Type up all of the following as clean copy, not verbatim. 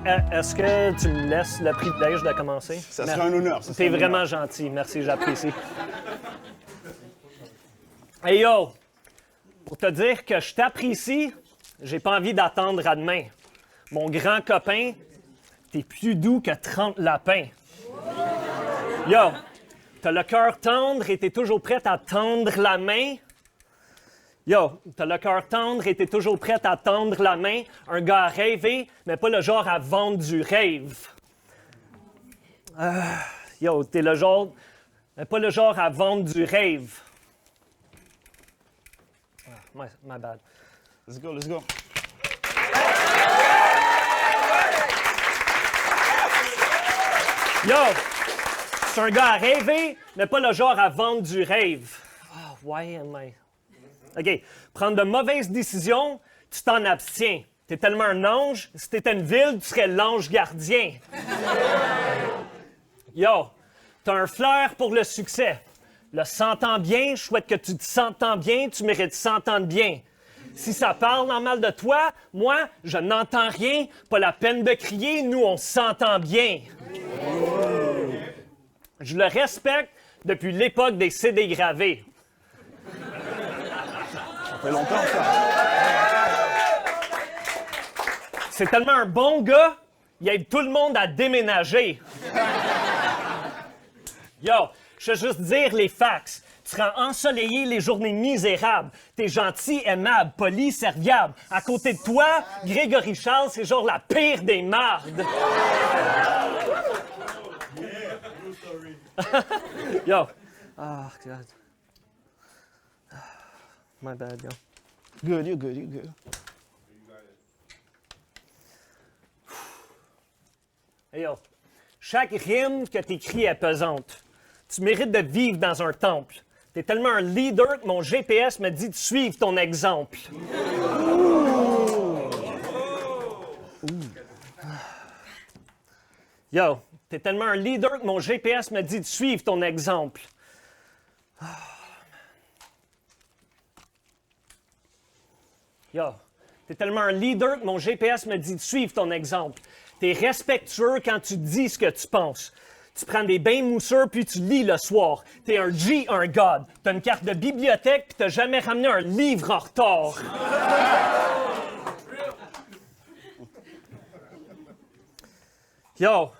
Est-ce que tu me laisses le privilège de commencer? Ça serait un honneur. T'es vraiment gentil. Merci, j'apprécie. Hey yo! Pour te dire que je t'apprécie, j'ai pas envie d'attendre à demain. Mon grand copain, t'es plus doux que 30 lapins. Yo! T'as le cœur tendre et t'es toujours prête à tendre la main. Yo, t'as le cœur tendre et t'es toujours prête à tendre la main. Un gars à rêver, mais pas le genre à vendre du rêve. Yo, t'es le genre, mais pas le genre à vendre du rêve. My bad. Let's go, let's go. Yo, c'est un gars à rêver, mais pas le genre à vendre du rêve. Oh, why am I... OK. Prendre de mauvaises décisions, tu t'en abstiens. T'es tellement un ange, si t'étais une ville, tu serais l'ange gardien. Yo, t'as un flair pour le succès. Le s'entend bien, je souhaite que tu te s'entends bien, tu mérites s'entendre bien. Si ça parle en mal de toi, moi, je n'entends rien, pas la peine de crier, nous, on s'entend bien. Je le respecte depuis l'époque des CD gravés. Ça fait longtemps, ça. C'est tellement un bon gars, il aide tout le monde à déménager. Yo, je veux juste dire les facts. Tu rends ensoleillé les journées misérables. T'es gentil, aimable, poli, serviable. À côté de toi, Grégory Charles, c'est genre la pire des mardes. Yo. Oh, God. My bad, yo. Good, you're good, you're good. Hey yo, chaque rime que t'écris est pesante. Tu mérites de vivre dans un temple. T'es tellement un leader que mon GPS me dit de suivre ton exemple. Yo, t'es tellement un leader que mon GPS me dit de suivre ton exemple. Yo, t'es tellement un leader que mon GPS me dit de suivre ton exemple. T'es respectueux quand tu dis ce que tu penses. Tu prends des bains mousseux puis tu lis le soir. T'es un G, un God. T'as une carte de bibliothèque puis t'as jamais ramené un livre en retard. Yo,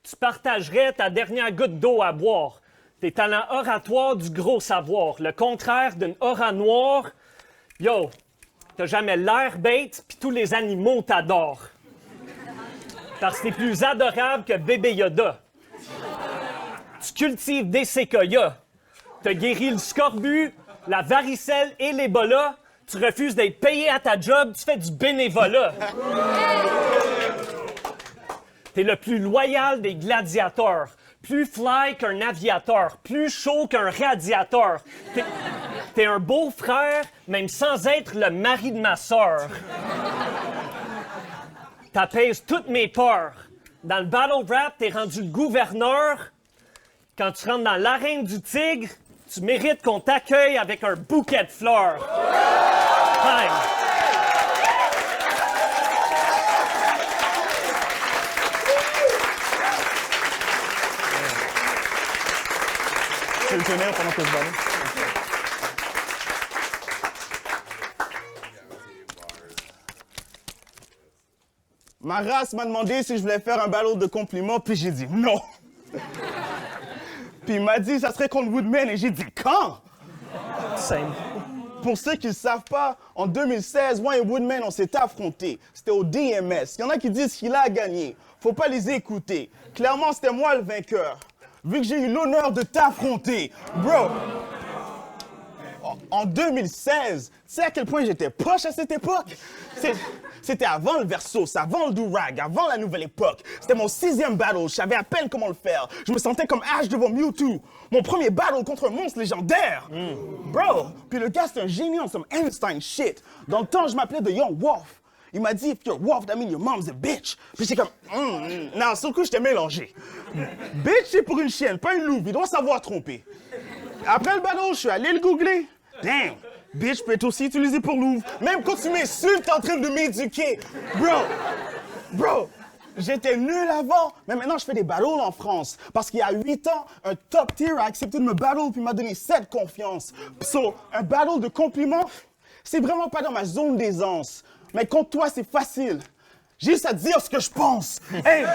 tu partagerais ta dernière goutte d'eau à boire. Tes talents oratoires du gros savoir. Le contraire d'une aura noire. Yo, t'as jamais l'air bête puis tous les animaux t'adorent. Parce que t'es plus adorable que bébé Yoda. Tu cultives des séquoias. T'as guéri le scorbut, la varicelle et l'Ebola. Tu refuses d'être payé à ta job, tu fais du bénévolat. T'es le plus loyal des gladiateurs. Plus fly qu'un aviateur. Plus chaud qu'un radiateur. T'es un beau frère, même sans être le mari de ma sœur. T'apaises toutes mes peurs. Dans le battle rap, t'es rendu le gouverneur. Quand tu rentres dans l'arène du tigre, tu mérites qu'on t'accueille avec un bouquet de fleurs. Time. Je vais le tenir pendant que je balle. Ma race m'a demandé si je voulais faire un battle de compliments, puis j'ai dit non. Puis il m'a dit ça serait contre Woodman, et j'ai dit quand? Same. Pour ceux qui ne savent pas, en 2016, moi et Woodman, on s'est affrontés. C'était au DMS. Il y en a qui disent qu'il a gagné. Faut pas les écouter. Clairement, c'était moi le vainqueur. Vu que j'ai eu l'honneur de t'affronter. Bro, en 2016, tu sais à quel point j'étais poche à cette époque? C'était avant le Versus, avant le do-rag, avant la nouvelle époque. C'était mon 6e battle, je savais à peine comment le faire. Je me sentais comme Ash devant Mewtwo. Mon premier battle contre un monstre légendaire. Bro, puis le gars, c'est un génie en some Einstein shit. Dans le temps, je m'appelais The Young Wolf. Il m'a dit, if you're a wolf, that means your mom's a bitch. Puis j'étais comme, non, sur le coup, j'étais mélangé. Bitch, c'est pour une chienne, pas une louve. Il doit savoir tromper. Après le battle, je suis allé le googler. Damn, bitch peut être aussi utilisé pour louve. Même quand tu m'insultes, t'es en train de m'éduquer. Bro, J'étais nul avant, mais maintenant je fais des battles en France. Parce qu'il y a 8 ans, un top tier a accepté de me battle puis m'a donné cette confiance. So, un battle de compliments, c'est vraiment pas dans ma zone d'aisance. Mais contre toi, c'est facile. J'ai juste à dire ce que je pense. Hey!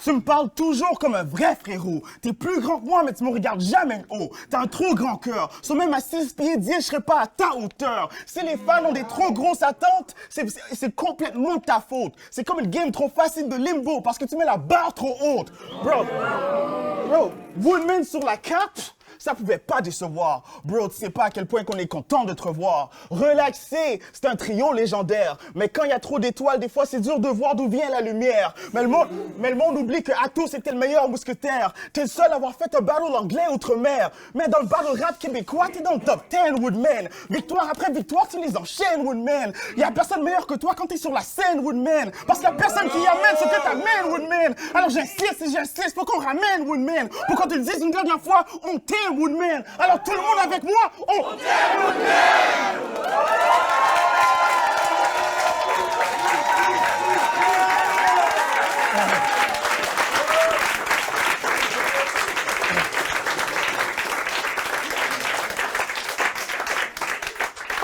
Tu me parles toujours comme un vrai frérot. T'es plus grand que moi, mais tu me regardes jamais de haut. T'as un trop grand cœur. So même à 6 pieds 10, je serais pas à ta hauteur. Si les fans ont des trop grosses attentes, c'est complètement de ta faute. C'est comme une game trop facile de limbo parce que tu mets la barre trop haute. Bro, Woodman sur la cape, ça pouvait pas décevoir. Bro, tu sais pas à quel point qu'on est content de te revoir. Relaxé, c'est un trio légendaire. Mais quand il y a trop d'étoiles, des fois c'est dur de voir d'où vient la lumière. Mais le monde oublie que Athos était le meilleur mousquetaire. T'es le seul à avoir fait un battle anglais outre-mer. Mais dans le battle rap québécois, t'es dans le top 10, Woodman. Victoire après victoire, tu les enchaînes, Woodman. Y a personne meilleur que toi quand t'es sur la scène, Woodman. Parce qu'il y a personne qui y amène ce que t'amènes, Woodman. Alors j'insiste, faut qu'on ramène, Woodman. Pour qu'on te le dise une dernière fois, on t'aime, Woodman. Alors tout le monde avec moi, on t'aime, Woodman.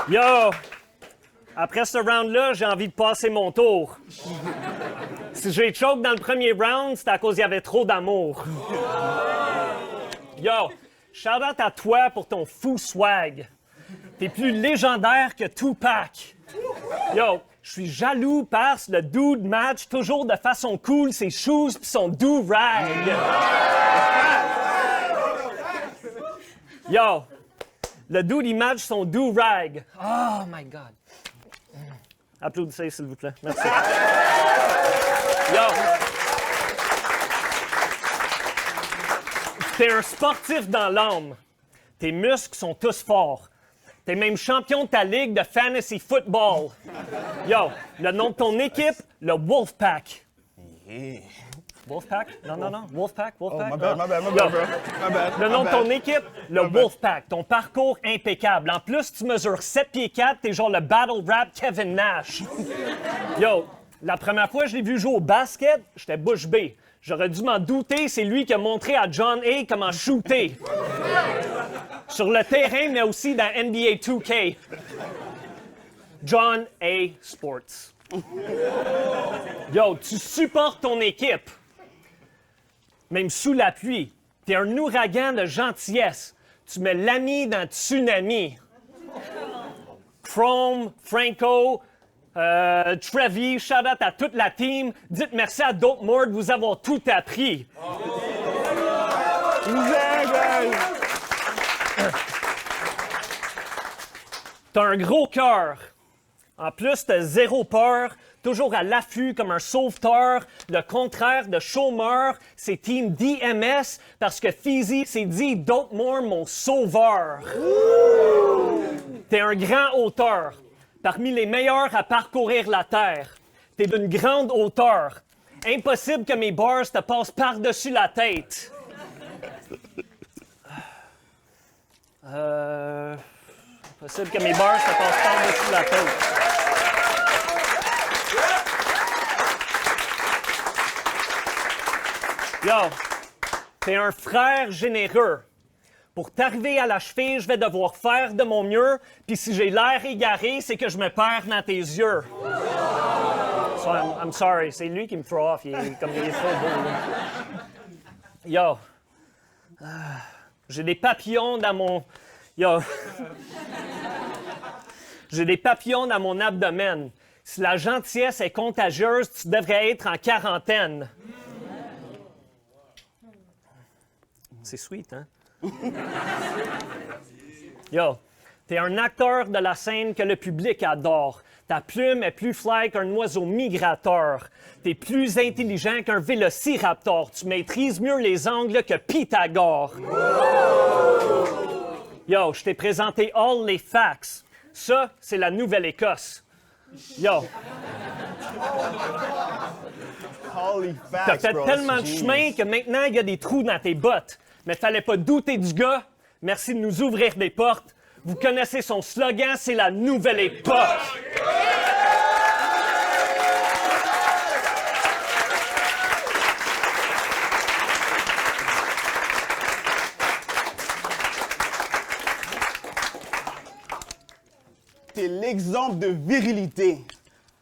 Yo! Après ce round-là, j'ai envie de passer mon tour. Si j'ai choke dans le premier round, c'est à cause qu'il y avait trop d'amour. Yo! Shout-out à toi pour ton fou swag. T'es plus légendaire que Tupac. Yo, je suis jaloux parce que le dude match toujours de façon cool ses shoes pis son do-rag. Yo, le dude il match son do-rag. Oh my God. Applaudissez s'il vous plaît. Merci. Yo. T'es un sportif dans l'âme. Tes muscles sont tous forts. T'es même champion de ta ligue de fantasy football. Yo, le nom de ton équipe, le Wolfpack. Yeah. Wolfpack? Non. Wolfpack? Oh, my bad, bro. My bad. Le nom de ton équipe, le Wolfpack. Ton parcours impeccable. En plus, tu mesures 7 pieds 4, t'es genre le battle rap Kevin Nash. Yo, la première fois que je l'ai vu jouer au basket, j'étais bouche bée. J'aurais dû m'en douter, c'est lui qui a montré à John A. comment shooter. Sur le terrain, mais aussi dans NBA 2K. John A. Sports. Yo, tu supportes ton équipe. Même sous la pluie. T'es un ouragan de gentillesse. Tu mets l'ami dans Tsunami. Chrome, Franco, Trevi, shout-out à toute la team. Dites merci à Dope More de vous avoir tout appris. T'as un gros cœur. En plus, t'as zéro peur. Toujours à l'affût comme un sauveteur. Le contraire de chômeur, c'est Team DMS parce que Feezy s'est dit Dope More, mon sauveur. T'es un grand auteur. Parmi les meilleurs à parcourir la Terre. T'es d'une grande hauteur. Impossible que mes bars te passent par-dessus la tête. Impossible que mes bars te passent par-dessus la tête. Yo, t'es un frère généreux. Pour t'arriver à la cheville, je vais devoir faire de mon mieux, puis si j'ai l'air égaré, c'est que je me perds dans tes yeux. So, I'm sorry, c'est lui qui me throw off, il est trop beau. Là. Yo, j'ai des papillons dans mon... Yo, j'ai des papillons dans mon abdomen. Si la gentillesse est contagieuse, tu devrais être en quarantaine. C'est sweet, hein? Yo, t'es un acteur de la scène que le public adore. Ta plume est plus fly qu'un oiseau migrateur. T'es plus intelligent qu'un vélociraptor. Tu maîtrises mieux les angles que Pythagore. Yo, je t'ai présenté all les facts. Ça, c'est la Nouvelle-Écosse. Yo. Holy facts, T'as fait bro. tellement de chemin que maintenant, il y a des trous dans tes bottes. Mais fallait pas douter du gars Merci de nous ouvrir des portes. Vous connaissez son slogan, c'est la nouvelle époque. T'es l'exemple de virilité.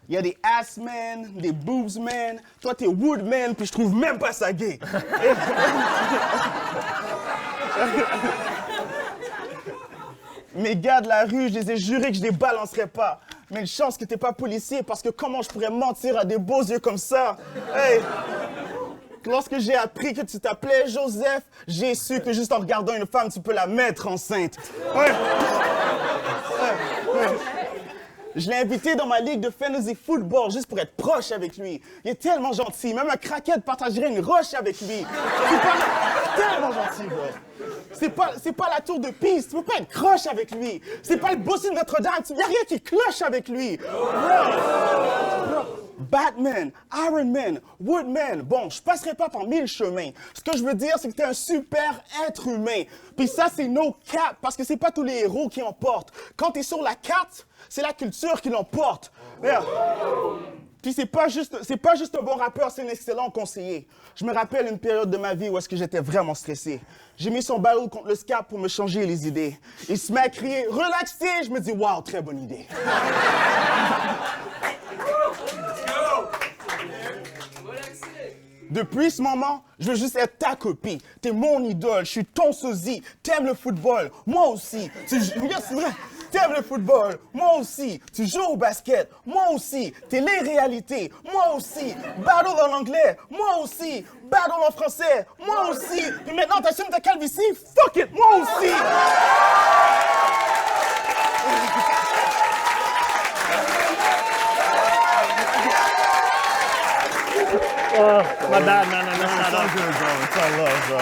Il y a des ass men, des boobs men. Toi, t'es wood man, puis je trouve même pas ça gay. Mes gars de la rue, je les ai jurés que je les balancerais pas. Mais une chance que t'es pas policier, parce que comment je pourrais mentir à des beaux yeux comme ça? Hey! Lorsque j'ai appris que tu t'appelais Joseph, j'ai su que juste en regardant une femme, tu peux la mettre enceinte. Ouais. Je l'ai invité dans ma ligue de fantasy football juste pour être proche avec lui. Il est tellement gentil. Même un craquette partagerait une roche avec lui. C'est tellement gentil, bro. C'est pas la tour de Pise. Tu peux pas être croche avec lui. C'est pas le bossu de Notre-Dame. Il y a rien qui cloche avec lui. Bro. Batman, Iron Man, Woodman. Bon, je passerai pas par 1000 chemins. Ce que je veux dire, c'est que t'es un super être humain. Puis ça, c'est no cap, parce que c'est pas tous les héros qui en portent. Quand t'es sur la carte, c'est la culture qui l'emporte. Puis c'est pas juste un bon rappeur, c'est un excellent conseiller. Je me rappelle une période de ma vie où est-ce que j'étais vraiment stressé. J'ai mis son ballon contre le scap pour me changer les idées. Il se met à crier « Relaxé !» Je me dis « Wow, très bonne idée. » Depuis ce moment, je veux juste être ta copie. T'es mon idole, je suis ton sosie. T'aimes le football, moi aussi. Regarde, c'est vrai. T'aimes le football, moi aussi. Tu joues au basket, moi aussi. Télé-réalité, moi aussi. Battle en anglais, moi aussi. Battle en français, moi aussi. Et maintenant, t'assumes ta calvitie, fuck it, moi aussi. Oh, my bad, man. I messed that It's all up. good, bro. It's all love, bro.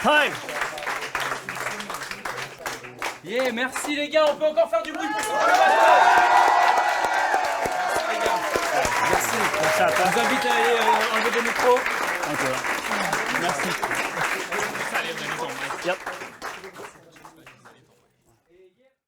Time. Yeah, merci les gars, on peut encore faire du bruit pour ce Merci. Merci à Je toi. vous invite à aller enlever des micros. Merci. Yep.